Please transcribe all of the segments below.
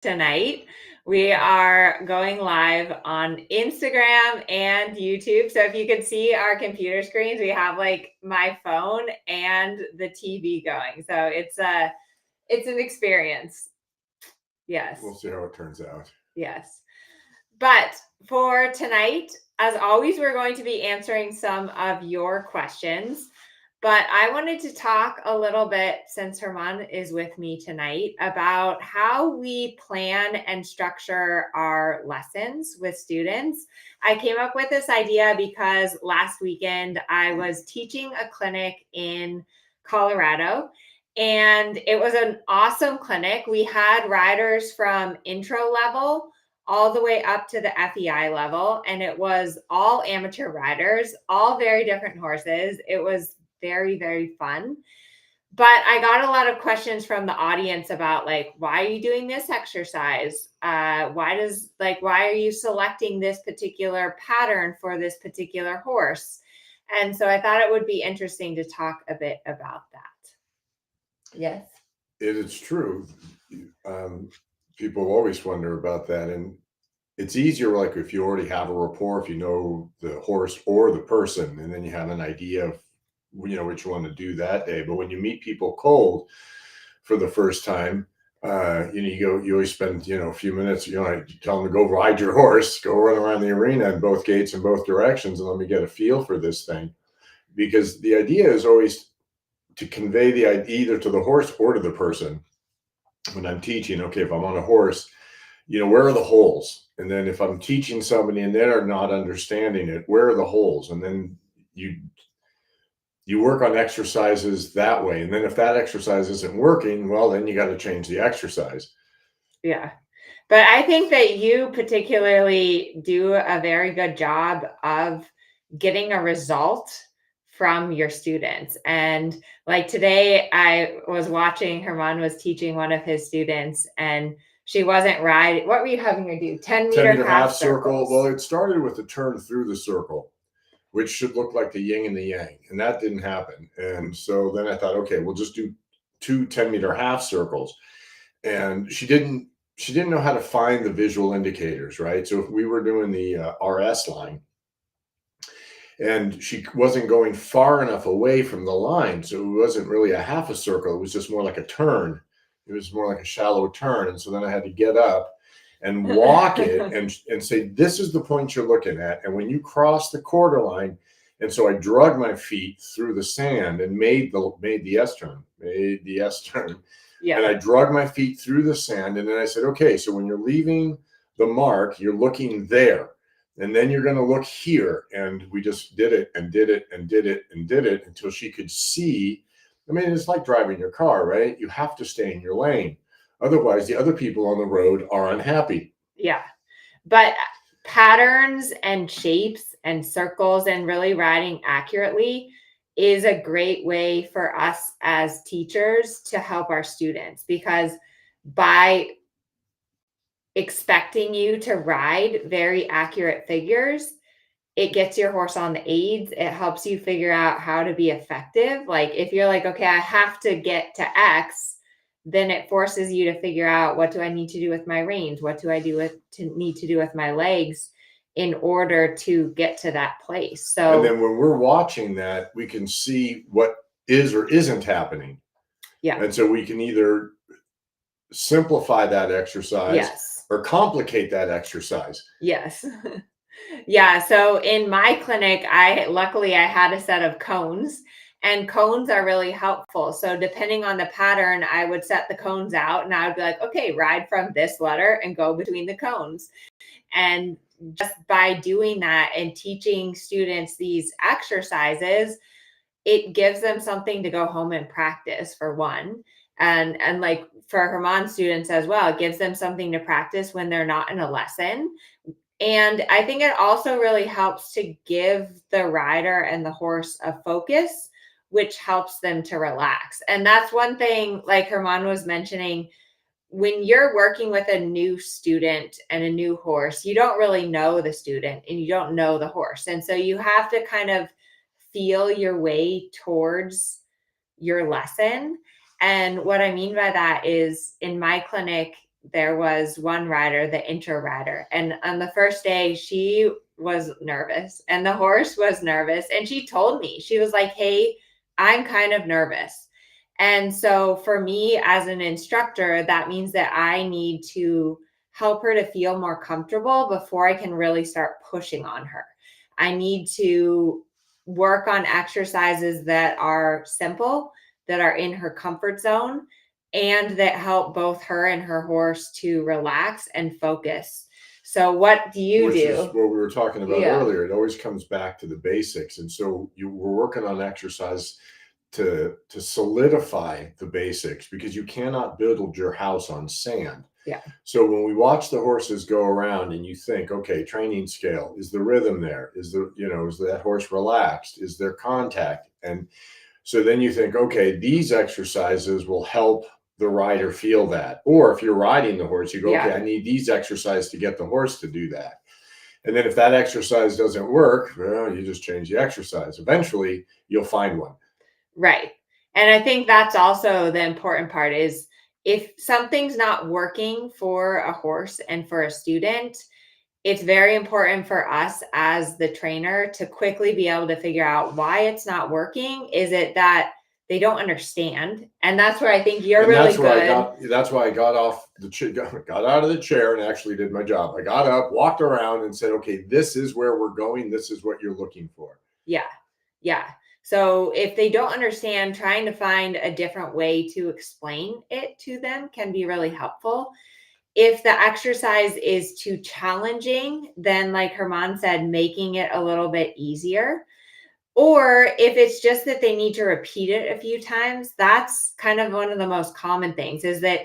Tonight, we are going live on Instagram and YouTube. So if you could see our computer screens, we have like my phone and the TV going. So it's an experience. Yes. We'll see how it turns out. Yes. But for tonight, as always, we're going to be answering some of your questions. But I wanted to talk a little bit, since Germán is with me tonight, about how we plan and structure our lessons with students. I came up with this idea because last weekend I was teaching a clinic in Colorado, and it was an awesome clinic. We had riders from intro level all the way up to the FEI level, and it was all amateur riders, all very different horses. It was very, very fun. But I got a lot of questions from the audience about like, why are you doing this exercise? Why are you selecting this particular pattern for this particular horse? And so I thought it would be interesting to talk a bit about that. Yes. It is true. People always wonder about that. And it's easier, like if you already have a rapport, if you know the horse or the person, and then you have an idea of what you want to do that day. But when you meet people cold for the first time, you always spend a few minutes. You tell them to go ride your horse, go run around the arena in both gates in both directions, and let me get a feel for this thing. Because the idea is always to convey the idea either to the horse or to the person. When I'm teaching, okay, if I'm on a horse, where are the holes? And then if I'm teaching somebody and they're not understanding it, where are the holes? And then you work on exercises that way. And then if that exercise isn't working, well, then you got to change the exercise. Yeah. But I think that you particularly do a very good job of getting a result from your students. And like today, I was watching, Germán was teaching one of his students, and she wasn't riding. What were you having her do? 10-meter half circle. Well, it started with the turn through the circle, which should look like the yin and the yang. And that didn't happen. And so then I thought, okay, we'll just do 2 10-meter half circles. And she didn't know how to find the visual indicators, right? So if we were doing the RS line, and she wasn't going far enough away from the line, so it wasn't really a half a circle. It was just more like a turn. It was more like a shallow turn. And so then I had to get up and walk it and say, this is the point you're looking at. And when you cross the quarter line, and so I drug my feet through the sand and made the S turn. Yeah. And I drug my feet through the sand. And then I said, okay, so when you're leaving the mark, you're looking there. And then you're going to look here. And we just did it and did it and did it and did it until she could see. I mean, it's like driving your car, right? You have to stay in your lane. Otherwise, the other people on the road are unhappy. Yeah. But patterns and shapes and circles and really riding accurately is a great way for us as teachers to help our students, because by expecting you to ride very accurate figures, it gets your horse on the aids. It helps you figure out how to be effective. Like if you're like, okay, I have to get to X, then it forces you to figure out, what do I need to do with my reins? What do I need to do with my legs in order to get to that place? So, and then when we're watching that, we can see what is or isn't happening. Yeah. And so we can either simplify that exercise, yes, or complicate that exercise. Yes. Yeah. So in my clinic, luckily I had a set of cones, and cones are really helpful. So depending on the pattern, I would set the cones out and I would be like, okay, ride from this letter and go between the cones. And just by doing that and teaching students these exercises, it gives them something to go home and practice, for one. And like for Germán students as well, it gives them something to practice when they're not in a lesson. And I think it also really helps to give the rider and the horse a focus, which helps them to relax. And that's one thing, like Germán was mentioning, when you're working with a new student and a new horse, you don't really know the student and you don't know the horse. And so you have to kind of feel your way towards your lesson. And what I mean by that is, in my clinic, there was one rider, the intro rider, and on the first day she was nervous and the horse was nervous, and she told me, she was like, hey, I'm kind of nervous. And so for me as an instructor, that means that I need to help her to feel more comfortable before I can really start pushing on her. I need to work on exercises that are simple, that are in her comfort zone, and that help both her and her horse to relax and focus. So what do you Which do? is what we were talking about Yeah. earlier. It always comes back to the basics. And so you were working on exercise to solidify the basics, because you cannot build your house on sand. Yeah. So when we watch the horses go around and you think, okay, training scale, is the rhythm there? Is is that horse relaxed? Is there contact? And so then you think, okay, these exercises will help the rider feel that. Or if you're riding the horse, you go, Yeah. okay, I need these exercises to get the horse to do that. And then if that exercise doesn't work, well, you just change the exercise. Eventually, you'll find one. Right. And I think that's also the important part is if something's not working for a horse and for a student, it's very important for us as the trainer to quickly be able to figure out why it's not working. Is it that they don't understand? And that's where I think you're And really that's where good. that's why I got off the got out of the chair and actually did my job. I got up, walked around, and said, okay, this is where we're going. This is what you're looking for. Yeah. Yeah. So if they don't understand, trying to find a different way to explain it to them can be really helpful. If the exercise is too challenging, then like Germán said, making it a little bit easier. Or if it's just that they need to repeat it a few times, that's kind of one of the most common things is that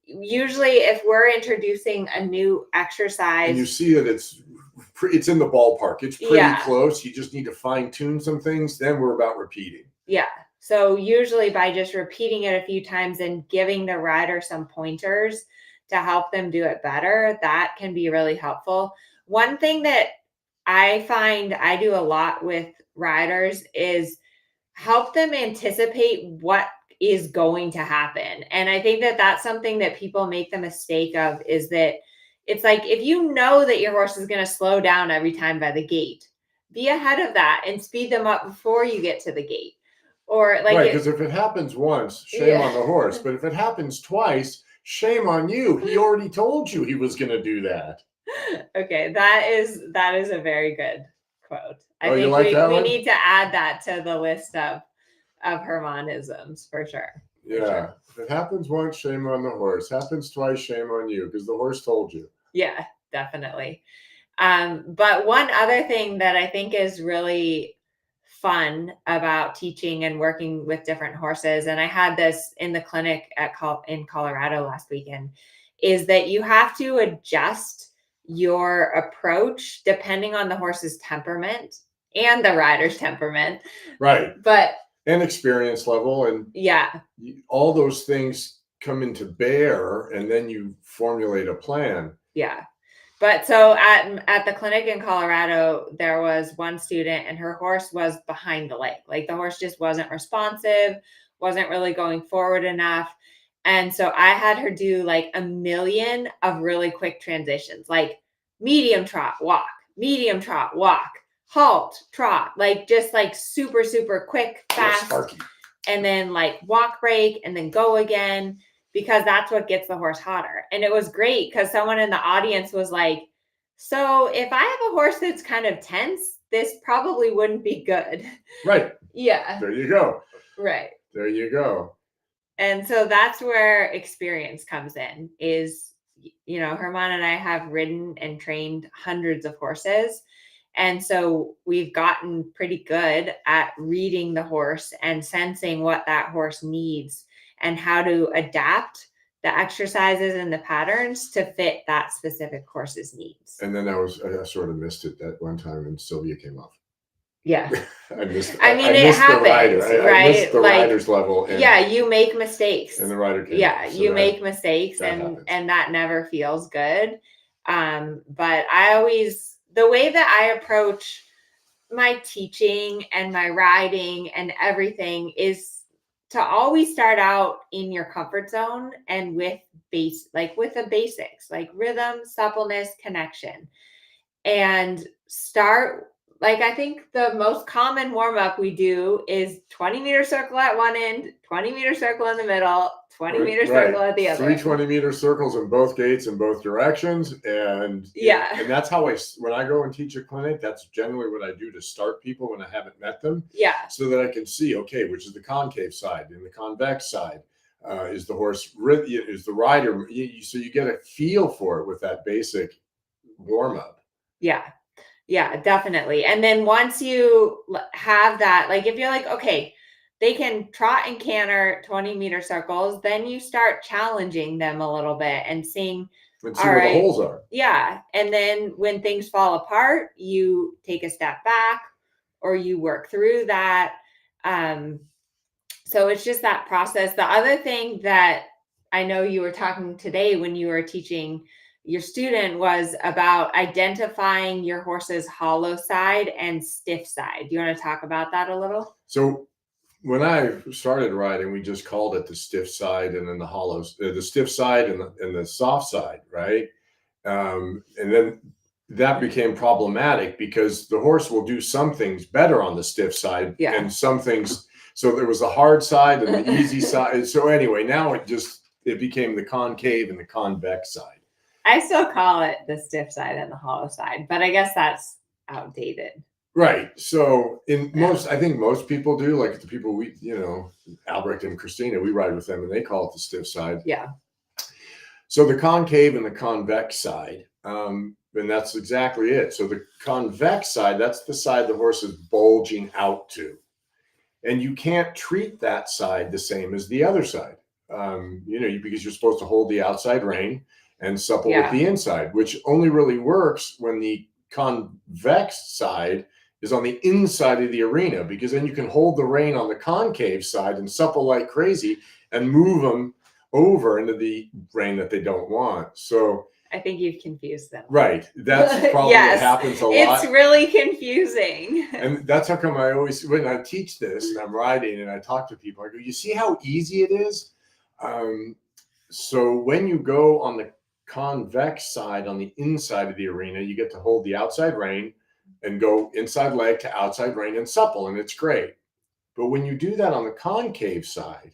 usually if we're introducing a new exercise, and you see that it's in the ballpark. It's pretty yeah, close. You just need to fine tune some things. Then we're about repeating. yeah. So usually by just repeating it a few times and giving the rider some pointers to help them do it better, that can be really helpful. One thing that I find I do a lot with riders is help them anticipate what is going to happen. And I think that that's something that people make the mistake of is that it's like if you know that your horse is going to slow down every time by the gate, be ahead of that and speed them up before you get to the gate. Or like right, because if it happens once, shame on the horse. But if it happens twice, shame on you. He already told you he was going to do that. Okay, that is a very good quote. I Oh, you think like that we one? need to add that to the list of Germanisms for sure. For Yeah. sure. If it happens once, shame on the horse. Happens twice, shame on you, because the horse told you. Yeah, definitely. But one other thing that I think is really fun about teaching and working with different horses, and I had this in the clinic in Colorado last weekend, is that you have to adjust your approach depending on the horse's temperament and the rider's temperament. Right. But And experience level, and yeah, all those things come into bear, and then you formulate a plan. yeah. But so at the clinic in Colorado, there was one student and her horse was behind the leg. Like the horse just wasn't responsive, wasn't really going forward enough. And so I had her do like a million of really quick transitions, like medium trot, walk, medium trot, walk, halt, trot, like just like super, super quick, fast, and then like walk break and then go again, because that's what gets the horse hotter. And it was great because someone in the audience was like, so if I have a horse that's kind of tense, this probably wouldn't be good. Right. Yeah. There you go. Right. There you go. And so that's where experience comes in is, Germán and I have ridden and trained hundreds of horses. And so we've gotten pretty good at reading the horse and sensing what that horse needs and how to adapt the exercises and the patterns to fit that specific horse's needs. And then I sort of missed it that one time, and Sylvia came off. Yeah. I missed. I mean, I it missed happens, the rider. right? I missed the Like, rider's level. And, yeah, you make mistakes. And the rider came Yeah, off, so you make mistakes, that and happens. and that never feels good. But the way that I approach my teaching and my riding and everything is to always start out in your comfort zone and with with the basics, like rhythm, suppleness, connection, and start. Like, I think the most common warm up we do is 20-meter circle at one end, 20-meter circle in the middle, 20-meter circle at the other. 3 20-meter circles in both gates in both directions. And and that's how when I go and teach a clinic, that's generally what I do to start people when I haven't met them. Yeah. So that I can see, okay, which is the concave side and the convex side. Is the horse, is the rider. So you get a feel for it with that basic warm up. Yeah. Yeah, definitely. And then once you have that, like if you're like, okay, they can trot and canter 20-meter circles, then you start challenging them a little bit and seeing and see where the holes are. Yeah. And then when things fall apart, you take a step back or you work through that. So it's just that process. The other thing that I know you were talking today when you were teaching your student was about identifying your horse's hollow side and stiff side. Do you want to talk about that a little? So when I started riding, we just called it the stiff side and then the hollows, the stiff side and the soft side, right? And then that became problematic because the horse will do some things better on the stiff side and some things. So there was the hard side and the easy side. So anyway, now it became the concave and the convex side. I still call it the stiff side and the hollow side, but I guess that's outdated. Right. So I think most people do, like the people Albrecht and Christina, we ride with them and they call it the stiff side. Yeah. So the concave and the convex side, and that's exactly it. So the convex side, that's the side the horse is bulging out to. And you can't treat that side the same as the other side, because you're supposed to hold the outside rein and supple with the inside, which only really works when the convex side is on the inside of the arena, because then you can hold the rein on the concave side and supple like crazy and move them over into the rein that they don't want. So I think you've confused them. Right. That's probably what happens a lot. It's really confusing. And that's how come when I teach this and I'm riding and I talk to people, I go, you see how easy it is? So when you go on the convex side, on the inside of the arena, you get to hold the outside rein and go inside leg to outside rein and supple, and it's great. But when you do that on the concave side,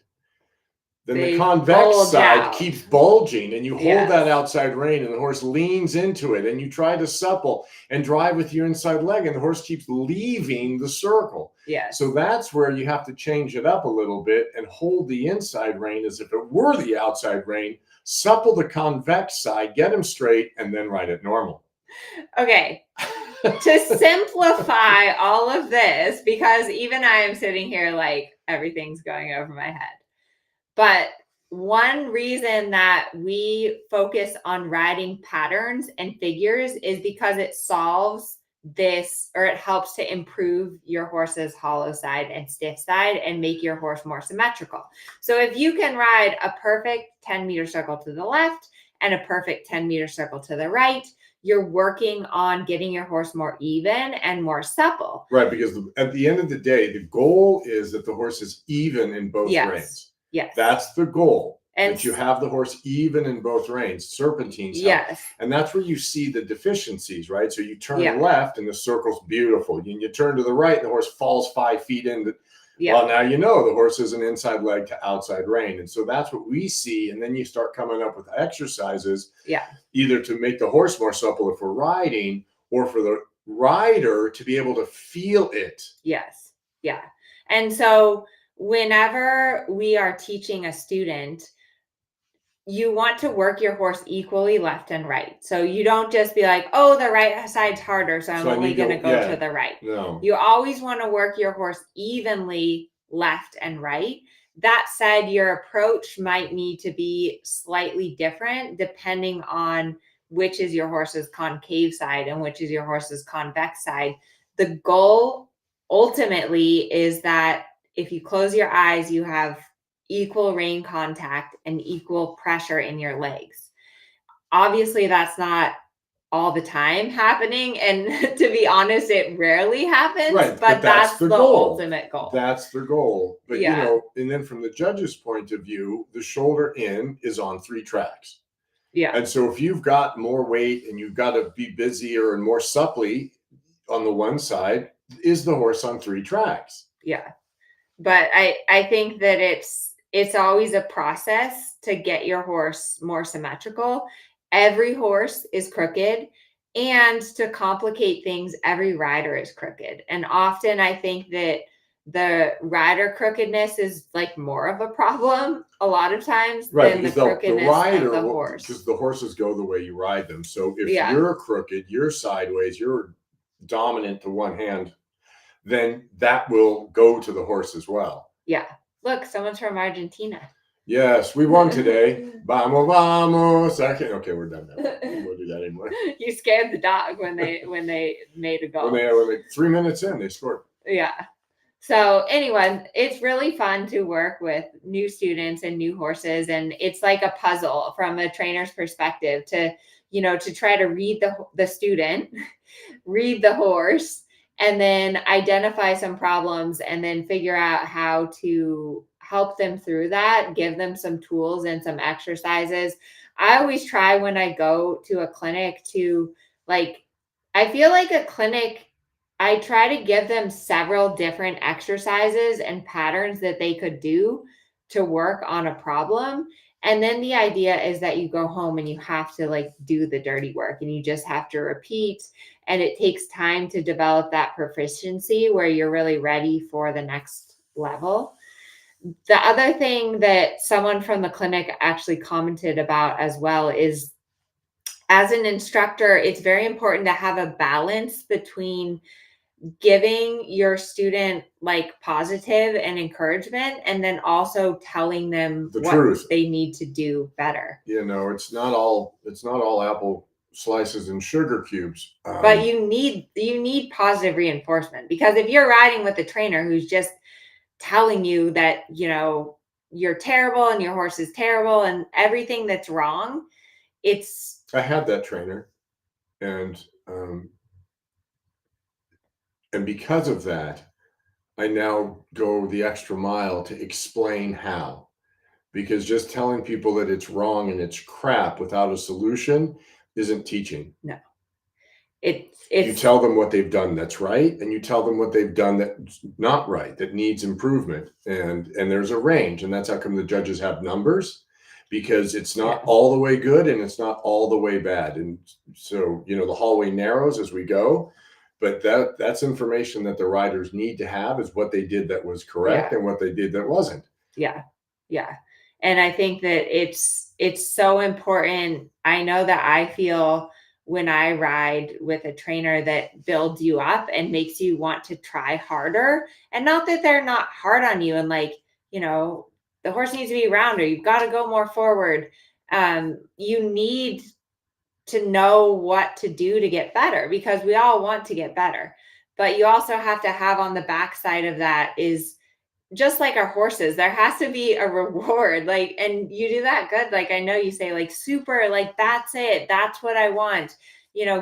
then the convex side keeps bulging and you hold that outside rein and the horse leans into it and you try to supple and drive with your inside leg and the horse keeps leaving the circle. Yeah. So that's where you have to change it up a little bit and hold the inside rein as if it were the outside rein, supple the convex side, get him straight, and then ride it normal. Okay. To simplify all of this, because even I am sitting here like everything's going over my head. But one reason that we focus on riding patterns and figures is because it solves this, or it helps to improve your horse's hollow side and stiff side and make your horse more symmetrical. So if you can ride a perfect 10-meter circle to the left and a perfect 10-meter circle to the right, you're working on getting your horse more even and more supple. Right, because at the end of the day, the goal is that the horse is even in both reins. Yes. That's the goal. And that you have the horse even in both reins, serpentines. Yes. And that's where you see the deficiencies, right? So you turn left and the circle's beautiful. And you turn to the right and the horse falls 5 feet in. Well, now you know the horse is an inside leg to outside rein. And so that's what we see. And then you start coming up with exercises, either to make the horse more supple if we're riding, or for the rider to be able to feel it. Yes. Yeah. And so whenever we are teaching a student, you want to work your horse equally left and right. So you don't just be like, oh, the right side's harder, so I'm only going to go to the right. No. You always want to work your horse evenly left and right. That said, your approach might need to be slightly different depending on which is your horse's concave side and which is your horse's convex side. The goal ultimately is that if you close your eyes, you have equal rein contact and equal pressure in your legs. Obviously, that's not all the time happening. And to be honest, it rarely happens, Right, but that's the goal. ultimate goal. That's the goal. But Yeah. and then from the judge's point of view, the shoulder in is on 3 tracks. Yeah. And so if you've got more weight and you've got to be busier and more supply on the one side, is the horse on 3 tracks? Yeah. But I think that it's always a process to get your horse more symmetrical. Every horse is crooked, and to complicate things, every rider is crooked. And often I think that the rider crookedness is like more of a problem a lot of times Right, than the because the crookedness rider, of the horse. because the horses go the way you ride them. So if Yeah. you're crooked, you're sideways, you're dominant to one hand, then that will go to the horse as well. Yeah. Look, someone's from Argentina. Yes, we won today. Vamos, vamos. Okay, we're done now. We won't do that anymore. You scared the dog when they made a goal. When they 3 minutes in, they scored. Yeah. So anyway, it's really fun to work with new students and new horses. And it's like a puzzle from a trainer's perspective to, to try to read the student, read the horse, and then identify some problems and then figure out how to help them through that, give them some tools and some exercises. I always try when I go to a clinic to I feel like a clinic, I try to give them several different exercises and patterns that they could do to work on a problem. And then the idea is that you go home and you have to do the dirty work and you just have to repeat. And it takes time to develop that proficiency where you're really ready for the next level. The other thing that someone from the clinic actually commented about as well is, as an instructor, it's very important to have a balance between giving your student positive and encouragement and then also telling them The what truth. they need to do better. It's not all apple slices and sugar cubes. But you need positive reinforcement, because if you're riding with a trainer who's just telling you that, you're terrible and your horse is terrible and everything that's wrong, I had that trainer, and because of that, I now go the extra mile to explain how. Because just telling people that it's wrong and it's crap without a solution isn't teaching. No. You tell them what they've done that's right, and you tell them what they've done that's not right, that needs improvement. And there's a range, and that's how come the judges have numbers, because it's not all the way good and it's not all the way bad. And so, the hallway narrows as we go, but that's information that the riders need to have, is what they did that was correct and what they did that wasn't. Yeah. Yeah. And I think that it's so important. I know that I feel when I ride with a trainer that builds you up and makes you want to try harder, and not that they're not hard on you and the horse needs to be rounder, you've got to go more forward. You need to know what to do to get better, because we all want to get better. But you also have to have on the backside of that is, just like our horses, there has to be a reward. And you do that good. I know you say super, that's it. That's what I want.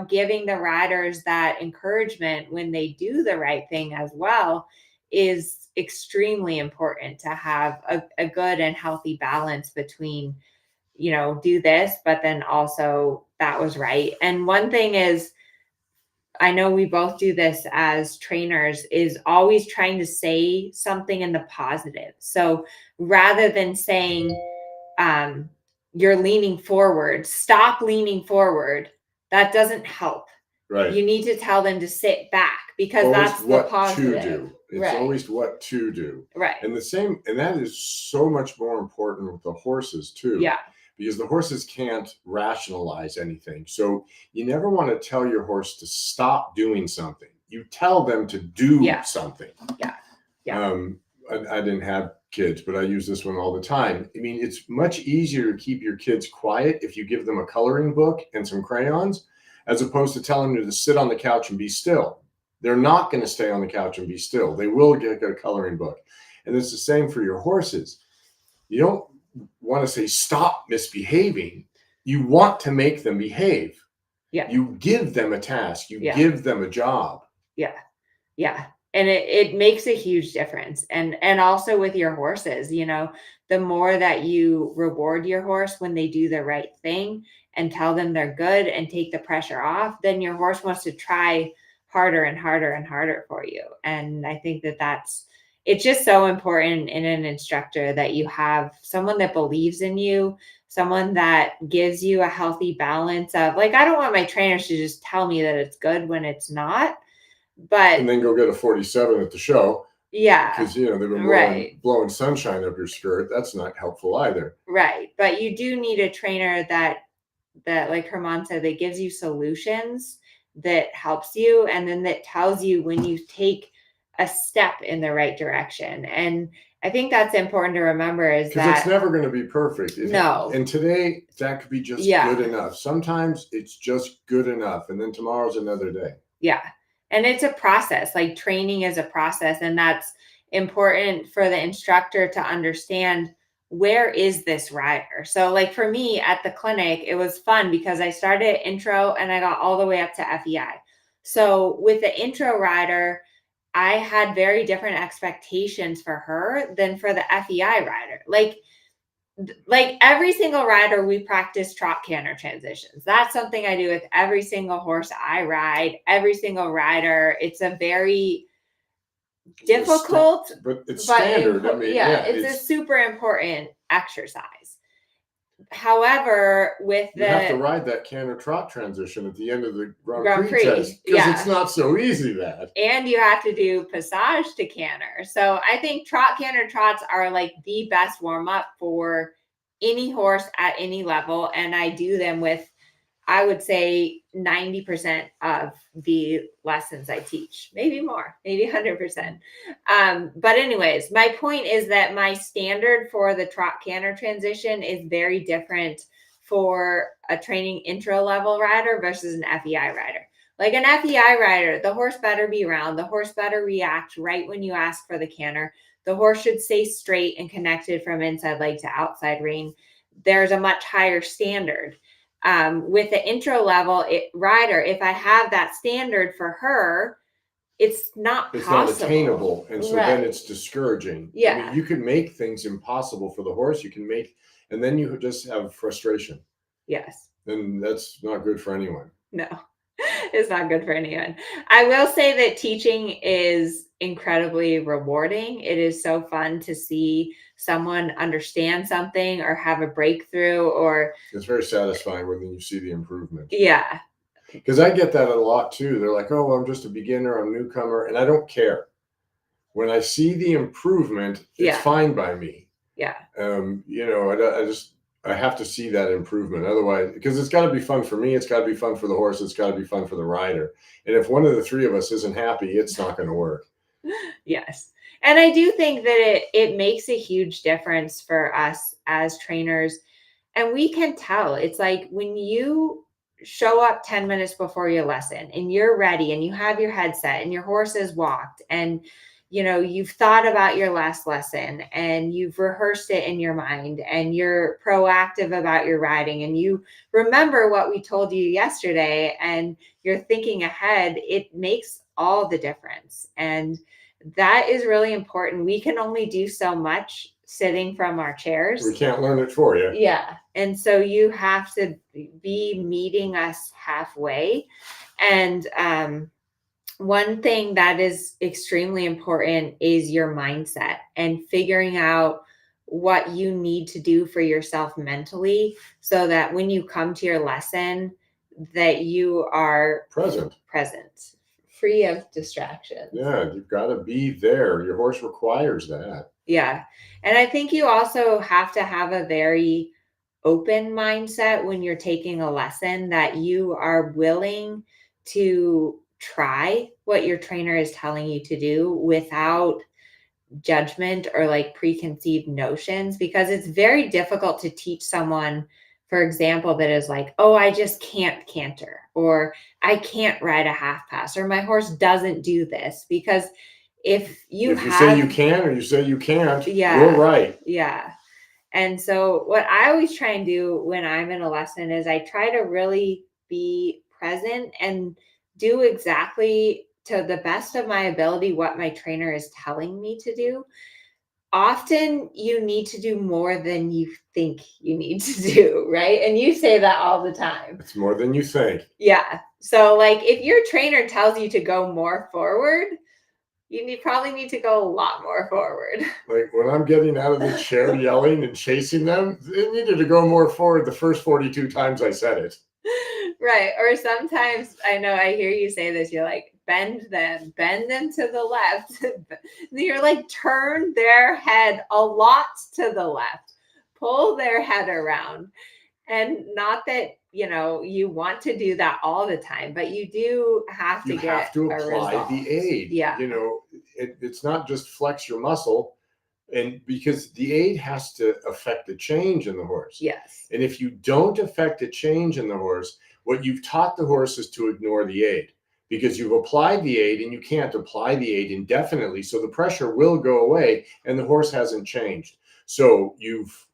Giving the riders that encouragement when they do the right thing as well is extremely important, to have a good and healthy balance between, do this, but then also that was right. And one thing is, I know we both do this as trainers, is always trying to say something in the positive. So rather than saying, you're leaning forward, stop leaning forward, that doesn't help. Right. You need to tell them to sit back, because always that's the positive. To do. It's always what to do. Right. And that is so much more important with the horses too. Yeah. Because the horses can't rationalize anything. So you never want to tell your horse to stop doing something. You tell them to do something. Yeah. Yeah. I didn't have kids, but I use this one all the time. I mean, it's much easier to keep your kids quiet if you give them a coloring book and some crayons, as opposed to telling them to sit on the couch and be still. They're not going to stay on the couch and be still. They will get a coloring book. And it's the same for your horses. You don't want to say stop misbehaving. You want to make them behave. Yeah. You give them a task, you Yeah. give them a job. Yeah. Yeah. And it makes a huge difference. And also with your horses, you know, the more that you reward your horse when they do the right thing and tell them they're good and take the pressure off, then your horse wants to try harder and harder and harder for you. And I think that it's just so important in an instructor that you have someone that believes in you, someone that gives you a healthy balance of, like, I don't want my trainers to just tell me that it's good when it's not. But And then go get a 47 at the show. yeah, Because, you know, they've been right, blowing sunshine up your skirt. That's not helpful either. right. But you do need a trainer that like Germán said, that gives you solutions, that helps you, and then that tells you when you take a step in the right direction. And I think that's important to remember, is Because that it's never going to be perfect. no. And today, that could be just Yeah. good enough. Sometimes it's just good enough. And then tomorrow's another day. Yeah. And it's a process. Like, training is a process. And that's important for the instructor to understand, where is this rider? So, like, for me at the clinic, it was fun because I started intro and I got all the way up to FEI. So with the intro rider, I had very different expectations for her than for the FEI rider. Like every single rider, we practice trot canter transitions. That's something I do with every single horse I ride, every single rider. It's a very difficult, but it's standard. it's a super important exercise. However, with you have to ride that canter trot transition at the end of the Grand Prix test, because yeah, it's not so easy, that. and you have to do passage to canter. So I think trot canter trots are like the best warm up for any horse at any level. And I do them with, I would say, 90% of the lessons I teach, maybe more, maybe 100%. But anyways, my point is that my standard for the trot canter transition is very different for a training intro level rider versus an FEI rider. Like an FEI rider, the horse better be round. The horse better react right when you ask for the canter. The horse should stay straight and connected from inside leg to outside rein. There's a much higher standard. With the intro level rider, if I have that standard for her, it's not attainable. And so then it's discouraging. Yeah. I mean, you can make things impossible for the horse. You can make, and then you just have frustration. Yes. And that's not good for anyone. No, it's not good for anyone. I will say that teaching is incredibly rewarding. It is so fun to see someone understand something or have a breakthrough, or it's very satisfying when you see the improvement. Yeah. Because I get that a lot too. They're like, oh, I'm just a beginner, I'm a newcomer, and I don't care. When I see the improvement, it's fine by me. Yeah. You know, I have to see that improvement. Otherwise, because it's got to be fun for me, it's got to be fun for the horse, it's got to be fun for the rider. And if one of the three of us isn't happy, it's not going to work. Yes. And I do think that it makes a huge difference for us as trainers. And we can tell. It's like when you show up 10 minutes before your lesson and you're ready and you have your headset and your horse is walked, and you know, you've thought about your last lesson and you've rehearsed it in your mind and you're proactive about your riding and you remember what we told you yesterday and you're thinking ahead, it makes all the difference. And that is really important. We can only do so much sitting from our chairs. We can't learn it for you. Yeah. And so you have to be meeting us halfway. And one thing that is extremely important is your mindset and figuring out what you need to do for yourself mentally, so that when you come to your lesson, that you are present, free of distractions. Yeah, you've got to be there. Your horse requires that. Yeah. And I think you also have to have a very open mindset when you're taking a lesson, that you are willing to try what your trainer is telling you to do without judgment or like preconceived notions, because it's very difficult to teach someone, for example, that is like, oh, I just can't canter, or I can't ride a half pass, or my horse doesn't do this. Because if you say you can or you say you can't, yeah, you're right. Yeah. And so what I always try and do when I'm in a lesson is I try to really be present and do exactly to the best of my ability what my trainer is telling me to do, often you need to do more than you think you need to do, right? And you say that all the time. It's more than you think. Yeah. So like if your trainer tells you to go more forward, you probably need to go a lot more forward. Like when I'm getting out of the chair yelling and chasing them, it needed to go more forward the first 42 times I said it. Right. Or sometimes I know I hear you say this, you're like, bend them to the left. You're like, turn their head a lot to the left, pull their head around. And not that, you want to do that all the time, but you do have to have to a apply result. the aid. Yeah. It's not just flex your muscle, and because the aid has to affect the change in the horse. Yes. And if you don't affect the change in the horse, what you've taught the horse is to ignore the aid, because you've applied the aid and you can't apply the aid indefinitely. So the pressure will go away and the horse hasn't changed. So you've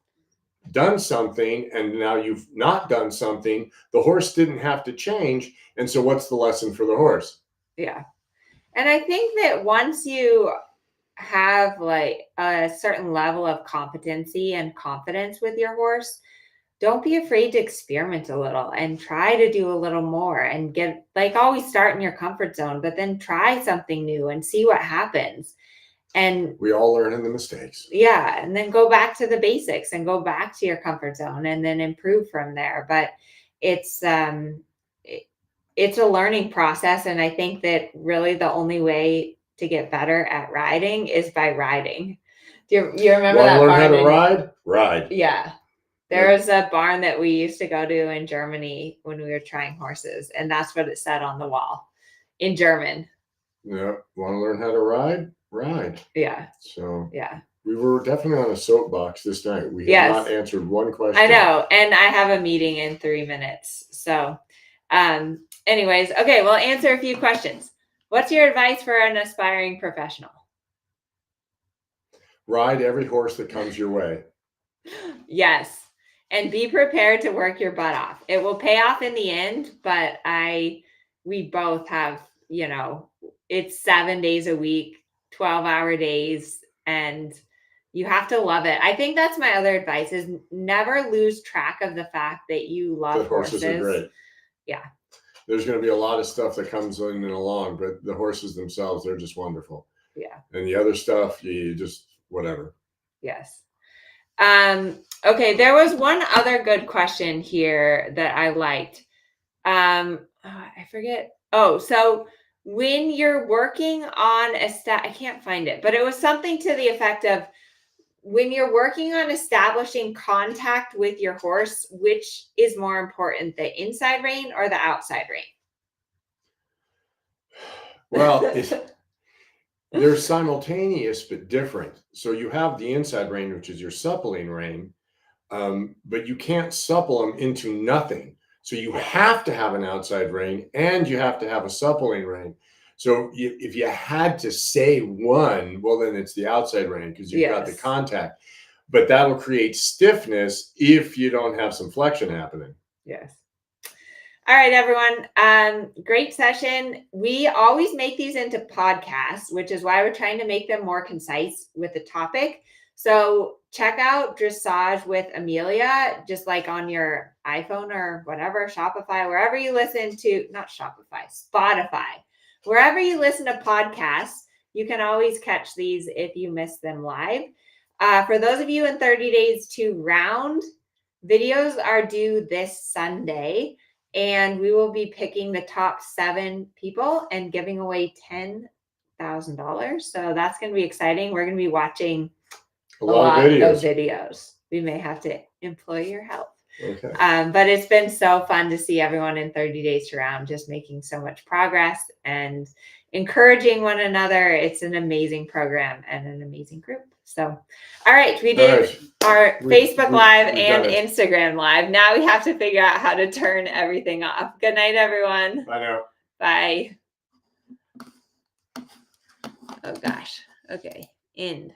done something and now you've not done something. The horse didn't have to change. And so what's the lesson for the horse? Yeah. And I think that once you have like a certain level of competency and confidence with your horse, don't be afraid to experiment a little and try to do a little more and get, like, always start in your comfort zone, but then try something new and see what happens. And we all learn in the mistakes. Yeah. And then go back to the basics and go back to your comfort zone and then improve from there. But it's a learning process. And I think that really the only way to get better at riding is by riding. Do you remember that learn barn? How to ride? Ride. Yeah. There was a barn that we used to go to in Germany when we were trying horses. And that's what it said on the wall in German. Yeah. Want to learn how to ride? Ride. Yeah. So yeah. We were definitely on a soapbox this night. We have not answered one question. I know. And I have a meeting in 3 minutes. So anyways, okay, we'll answer a few questions. What's your advice for an aspiring professional? Ride every horse that comes your way. Yes. And be prepared to work your butt off. It will pay off in the end, but we both have, it's 7 days a week, 12-hour days, and you have to love it. I think that's my other advice is never lose track of the fact that you love horses. Horses are great. Yeah. There's going to be a lot of stuff that comes in and along, but the horses themselves, they're just wonderful. Yeah. And the other stuff, you just, whatever. Yes. Okay. There was one other good question here that I liked. I forget. Oh, so when you're working on I can't find it, but it was something to the effect of when you're working on establishing contact with your horse, which is more important, the inside rein or the outside rein? Well, they're simultaneous but different. So you have the inside rein, which is your suppling rein, but you can't supple them into nothing. So you have to have an outside rein and you have to have a suppling rein. So if you had to say one, well, then it's the outside rein because you've got the contact. But that'll create stiffness if you don't have some flexion happening. Yes. All right, everyone. Great session. We always make these into podcasts, which is why we're trying to make them more concise with the topic. So check out Dressage with Amelia, just like on your iPhone or whatever, Shopify, wherever you listen to, not Shopify, Spotify, wherever you listen to podcasts, you can always catch these if you miss them live. For those of you in 30 days to round, videos are due this Sunday, and we will be picking the top 7 people and giving away $10,000. So that's going to be exciting. We're going to be watching a lot of videos. We may have to employ your help. Okay. But it's been so fun to see everyone in 30 days to round just making so much progress and encouraging one another. It's an amazing program and an amazing group. So, all right, we did our Facebook Live and Instagram Live. Now we have to figure out how to turn everything off. Good night, everyone. Bye now. Bye. Oh, gosh. Okay. End.